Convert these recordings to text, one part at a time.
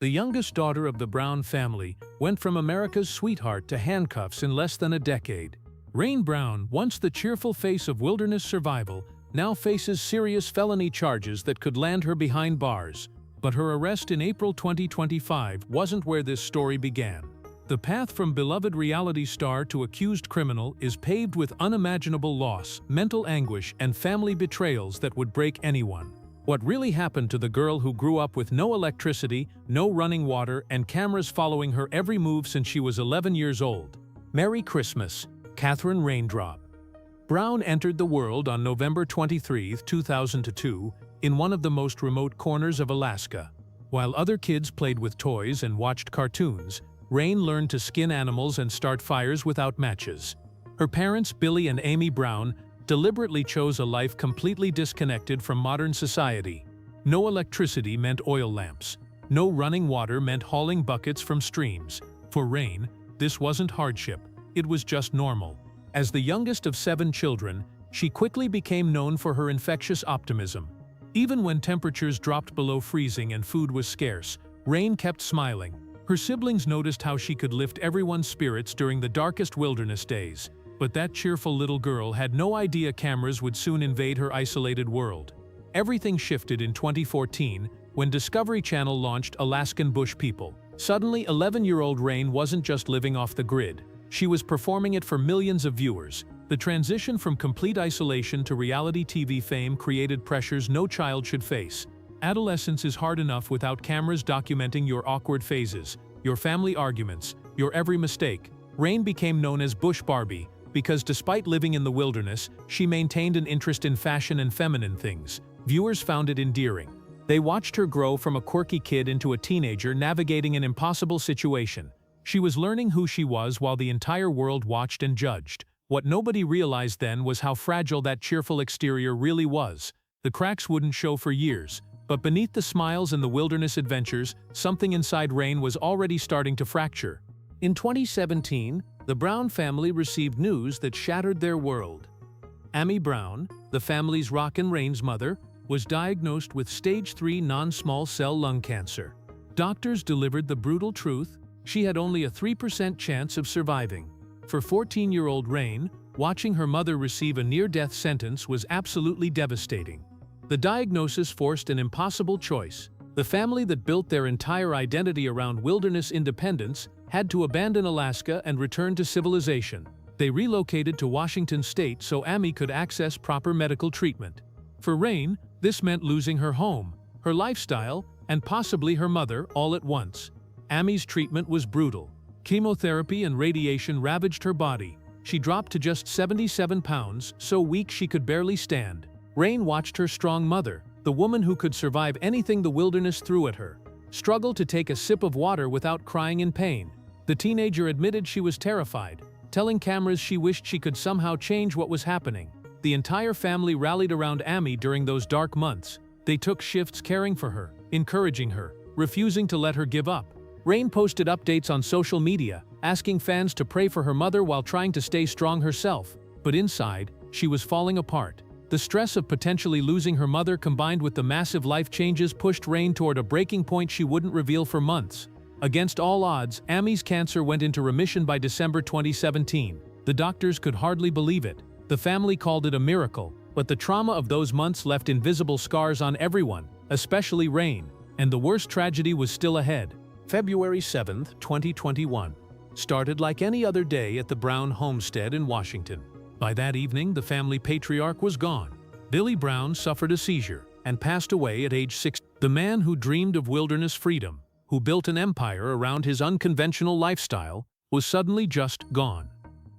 The youngest daughter of the Brown family went from America's sweetheart to handcuffs in less than a decade. Rain Brown, once the cheerful face of wilderness survival, now faces serious felony charges that could land her behind bars. But her arrest in April 2025 wasn't where this story began. The path from beloved reality star to accused criminal is paved with unimaginable loss, mental anguish, and family betrayals that would break anyone. What really happened to the girl who grew up with no electricity, no running water, and cameras following her every move since she was 11 years old? Merry Christmas, Katherine Raindrop. Brown entered the world on November 23, 2002, in one of the most remote corners of Alaska. While other kids played with toys and watched cartoons, Rain learned to skin animals and start fires without matches. Her parents, Billy and Amy Brown, deliberately chose a life completely disconnected from modern society. No electricity meant oil lamps. No running water meant hauling buckets from streams. For Rain, this wasn't hardship, it was just normal. As the youngest of 7 children, she quickly became known for her infectious optimism. Even when temperatures dropped below freezing and food was scarce, Rain kept smiling. Her siblings noticed how she could lift everyone's spirits during the darkest wilderness days. But that cheerful little girl had no idea cameras would soon invade her isolated world. Everything shifted in 2014 when Discovery Channel launched Alaskan Bush People. Suddenly, 11-year-old Rain wasn't just living off the grid. She was performing it for millions of viewers. The transition from complete isolation to reality TV fame created pressures no child should face. Adolescence is hard enough without cameras documenting your awkward phases, your family arguments, your every mistake. Rain became known as Bush Barbie because despite living in the wilderness, she maintained an interest in fashion and feminine things. Viewers found it endearing. They watched her grow from a quirky kid into a teenager navigating an impossible situation. She was learning who she was while the entire world watched and judged. What nobody realized then was how fragile that cheerful exterior really was. The cracks wouldn't show for years, but beneath the smiles and the wilderness adventures, something inside Rain was already starting to fracture. In 2017, the Brown family received news that shattered their world. Amy Brown, the family's rockin' Rain's mother, was diagnosed with stage 3 non-small cell lung cancer. Doctors delivered the brutal truth: she had only a 3% chance of surviving. For 14-year-old Rain, watching her mother receive a near-death sentence was absolutely devastating. The diagnosis forced an impossible choice. The family that built their entire identity around wilderness independence had to abandon Alaska and return to civilization. They relocated to Washington state so Amy could access proper medical treatment. For Rain, this meant losing her home, her lifestyle, and possibly her mother all at once. Amy's treatment was brutal. Chemotherapy and radiation ravaged her body. She dropped to just 77 pounds, so weak she could barely stand. Rain watched her strong mother, the woman who could survive anything the wilderness threw at her, struggle to take a sip of water without crying in pain. The teenager admitted she was terrified, telling cameras she wished she could somehow change what was happening. The entire family rallied around Amy during those dark months. They took shifts caring for her, encouraging her, refusing to let her give up. Rain posted updates on social media, asking fans to pray for her mother while trying to stay strong herself. But inside, she was falling apart. The stress of potentially losing her mother combined with the massive life changes pushed Rain toward a breaking point she wouldn't reveal for months. Against all odds, Amy's cancer went into remission by December 2017. The doctors could hardly believe it. The family called it a miracle, but the trauma of those months left invisible scars on everyone, especially Rain. And the worst tragedy was still ahead. February 7, 2021. Started like any other day at the Brown homestead in Washington. By that evening, the family patriarch was gone. Billy Brown suffered a seizure and passed away at age 6. The man who dreamed of wilderness freedom, who built an empire around his unconventional lifestyle, was suddenly just gone.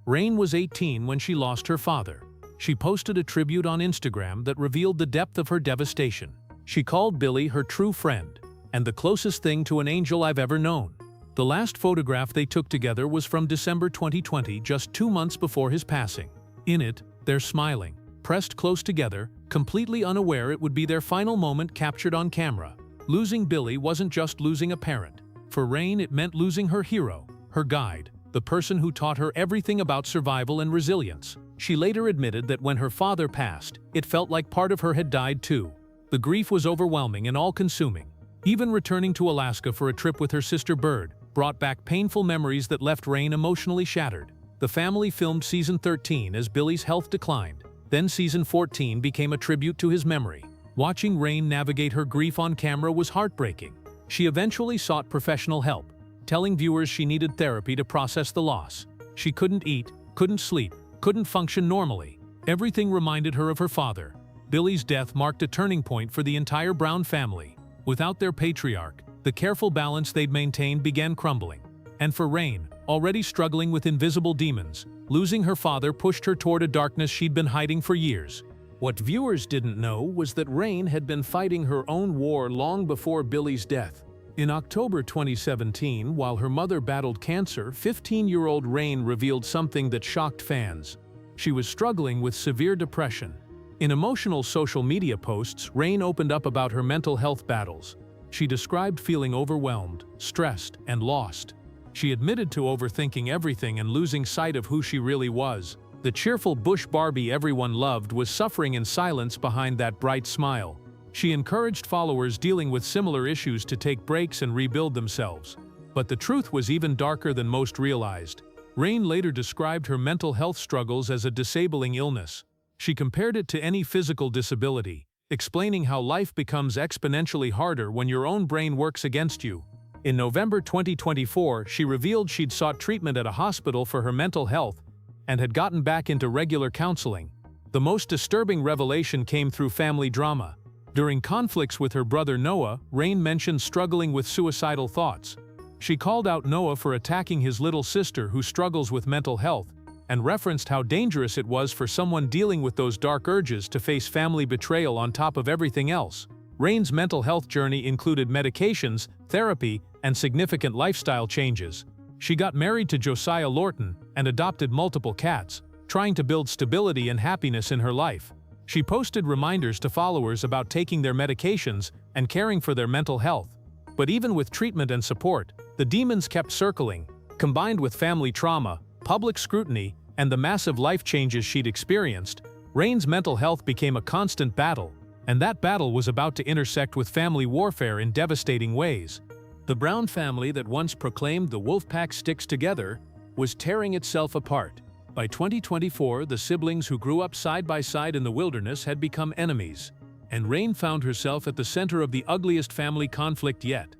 Rain was 18 when she lost her father. She posted a tribute on Instagram that revealed the depth of her devastation. She called Billy her true friend, and the closest thing to an angel I've ever known. The last photograph they took together was from December 2020, just 2 months before his passing. In it, they're smiling, pressed close together, completely unaware it would be their final moment captured on camera. Losing Billy wasn't just losing a parent. For Rain, it meant losing her hero, her guide, the person who taught her everything about survival and resilience. She later admitted that when her father passed, it felt like part of her had died too. The grief was overwhelming and all-consuming. Even returning to Alaska for a trip with her sister Bird brought back painful memories that left Rain emotionally shattered. The family filmed season 13 as Billy's health declined. Then season 14 became a tribute to his memory. Watching Rain navigate her grief on camera was heartbreaking. She eventually sought professional help, telling viewers she needed therapy to process the loss. She couldn't eat, couldn't sleep, couldn't function normally. Everything reminded her of her father. Billy's death marked a turning point for the entire Brown family. Without their patriarch, the careful balance they'd maintained began crumbling. And for Rain, already struggling with invisible demons, losing her father pushed her toward a darkness she'd been hiding for years. What viewers didn't know was that Rain had been fighting her own war long before Billy's death. In October 2017, while her mother battled cancer, 15-year-old Rain revealed something that shocked fans. She was struggling with severe depression. In emotional social media posts, Rain opened up about her mental health battles. She described feeling overwhelmed, stressed, and lost. She admitted to overthinking everything and losing sight of who she really was. The cheerful bush Barbie everyone loved was suffering in silence behind that bright smile. She encouraged followers dealing with similar issues to take breaks and rebuild themselves. But the truth was even darker than most realized. Rain later described her mental health struggles as a disabling illness. She compared it to any physical disability, explaining how life becomes exponentially harder when your own brain works against you. In November 2024, she revealed she'd sought treatment at a hospital for her mental health and had gotten back into regular counseling. The most disturbing revelation came through family drama. During conflicts with her brother Noah, Rain mentioned struggling with suicidal thoughts. She called out Noah for attacking his little sister who struggles with mental health, and referenced how dangerous it was for someone dealing with those dark urges to face family betrayal on top of everything else. Rain's mental health journey included medications, therapy, and significant lifestyle changes. She got married to Josiah Lorton and adopted multiple cats, trying to build stability and happiness in her life. She posted reminders to followers about taking their medications and caring for their mental health. But even with treatment and support, the demons kept circling. Combined with family trauma, public scrutiny, and the massive life changes she'd experienced, Rain's mental health became a constant battle, and that battle was about to intersect with family warfare in devastating ways. The Brown family that once proclaimed the Wolfpack sticks together was tearing itself apart. By 2024, the siblings who grew up side by side in the wilderness had become enemies, and Rain found herself at the center of the ugliest family conflict yet.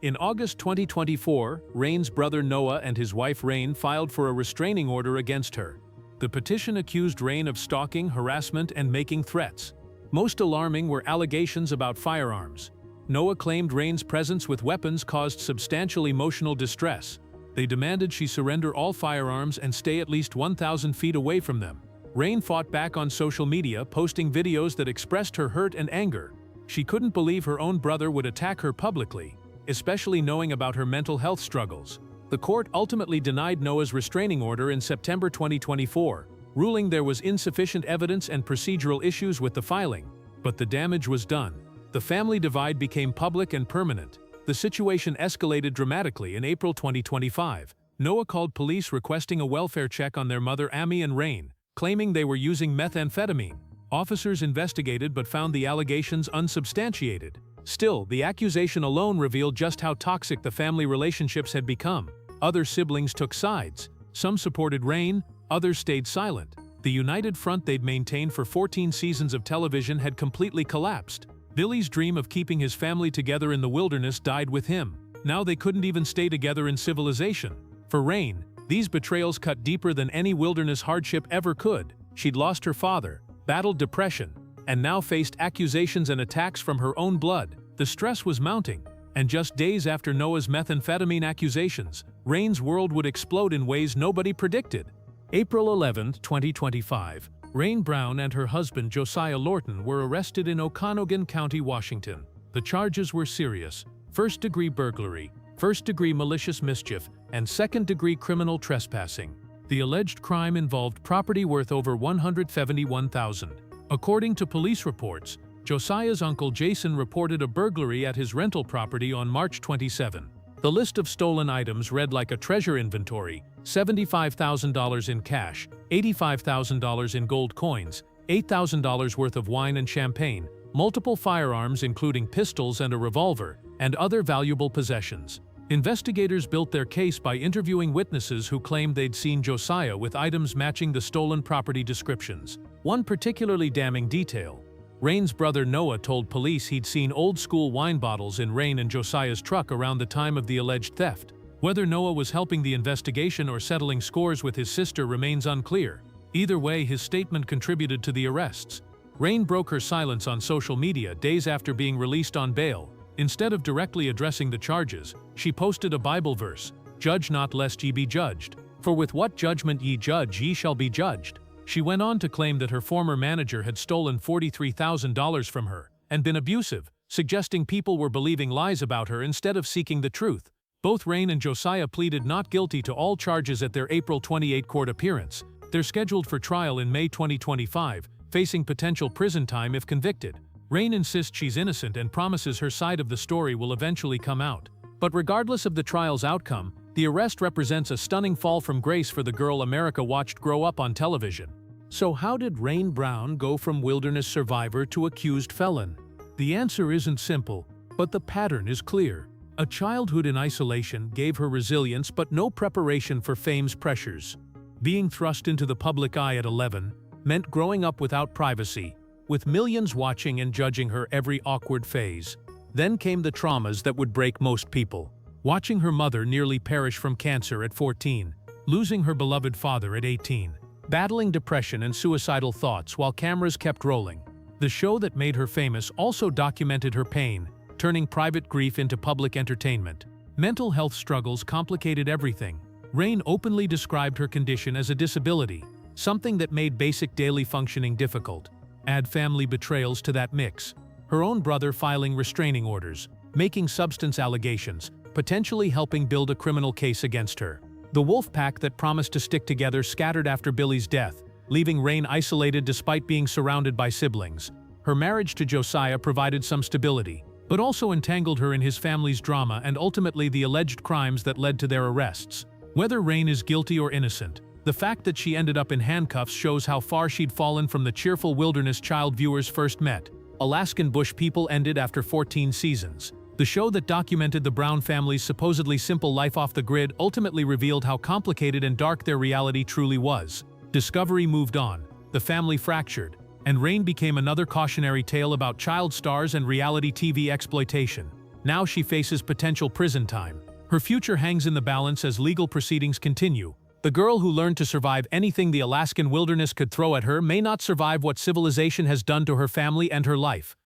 In August 2024, Rain's brother Noah and his wife Rain filed for a restraining order against her. The petition accused Rain of stalking, harassment, and making threats. Most alarming were allegations about firearms. Noah claimed Rain's presence with weapons caused substantial emotional distress. They demanded she surrender all firearms and stay at least 1,000 feet away from them. Rain fought back on social media, posting videos that expressed her hurt and anger. She couldn't believe her own brother would attack her publicly, especially knowing about her mental health struggles. The court ultimately denied Noah's restraining order in September 2024, ruling there was insufficient evidence and procedural issues with the filing. But the damage was done. The family divide became public and permanent. The situation escalated dramatically in April 2025. Noah called police requesting a welfare check on their mother Amy and Rain, claiming they were using methamphetamine. Officers investigated but found the allegations unsubstantiated. Still, the accusation alone revealed just how toxic the family relationships had become. Other siblings took sides. Some supported Rain, others stayed silent. The united front they'd maintained for 14 seasons of television had completely collapsed. Billy's dream of keeping his family together in the wilderness died with him. Now they couldn't even stay together in civilization. For Rain, these betrayals cut deeper than any wilderness hardship ever could. She'd lost her father, battled depression, and now faced accusations and attacks from her own blood. The stress was mounting, and just days after Noah's methamphetamine accusations, Rain's world would explode in ways nobody predicted. April 11, 2025, Rain Brown and her husband Josiah Lorton were arrested in Okanogan County, Washington. The charges were serious: first-degree burglary, first-degree malicious mischief, and second-degree criminal trespassing. The alleged crime involved property worth over $171,000. According to police reports, Josiah's uncle Jason reported a burglary at his rental property on March 27. The list of stolen items read like a treasure inventory: $75,000 in cash, $85,000 in gold coins, $8,000 worth of wine and champagne, multiple firearms including pistols and a revolver, and other valuable possessions. Investigators built their case by interviewing witnesses who claimed they'd seen Josiah with items matching the stolen property descriptions. One particularly damning detail: Rain's brother Noah told police he'd seen old-school wine bottles in Rain and Josiah's truck around the time of the alleged theft. Whether Noah was helping the investigation or settling scores with his sister remains unclear. Either way, his statement contributed to the arrests. Rain broke her silence on social media days after being released on bail. Instead of directly addressing the charges, she posted a Bible verse, "Judge not lest ye be judged, for with what judgment ye judge ye shall be judged." She went on to claim that her former manager had stolen $43,000 from her and been abusive, suggesting people were believing lies about her instead of seeking the truth. Both Rain and Josiah pleaded not guilty to all charges at their April 28 court appearance. They're scheduled for trial in May 2025, facing potential prison time if convicted. Rain insists she's innocent and promises her side of the story will eventually come out. But regardless of the trial's outcome, the arrest represents a stunning fall from grace for the girl America watched grow up on television. So how did Rain Brown go from wilderness survivor to accused felon? The answer isn't simple, but the pattern is clear. A childhood in isolation gave her resilience but no preparation for fame's pressures. Being thrust into the public eye at 11 meant growing up without privacy, with millions watching and judging her every awkward phase. Then came the traumas that would break most people. Watching her mother nearly perish from cancer at 14, losing her beloved father at 18, battling depression and suicidal thoughts while cameras kept rolling. The show that made her famous also documented her pain, turning private grief into public entertainment. Mental health struggles complicated everything. Rain openly described her condition as a disability, something that made basic daily functioning difficult. Add family betrayals to that mix. Her own brother filing restraining orders, making substance allegations, potentially helping build a criminal case against her. The wolf pack that promised to stick together scattered after Billy's death, leaving Rain isolated despite being surrounded by siblings. Her marriage to Josiah provided some stability, but also entangled her in his family's drama and ultimately the alleged crimes that led to their arrests. Whether Rain is guilty or innocent, the fact that she ended up in handcuffs shows how far she'd fallen from the cheerful wilderness child viewers first met. Alaskan Bush People ended after 14 seasons. The show that documented the Brown family's supposedly simple life off the grid ultimately revealed how complicated and dark their reality truly was. Discovery moved on, the family fractured, and Rain became another cautionary tale about child stars and reality TV exploitation. Now she faces potential prison time. Her future hangs in the balance as legal proceedings continue. The girl who learned to survive anything the Alaskan wilderness could throw at her may not survive what civilization has done to her family and her life.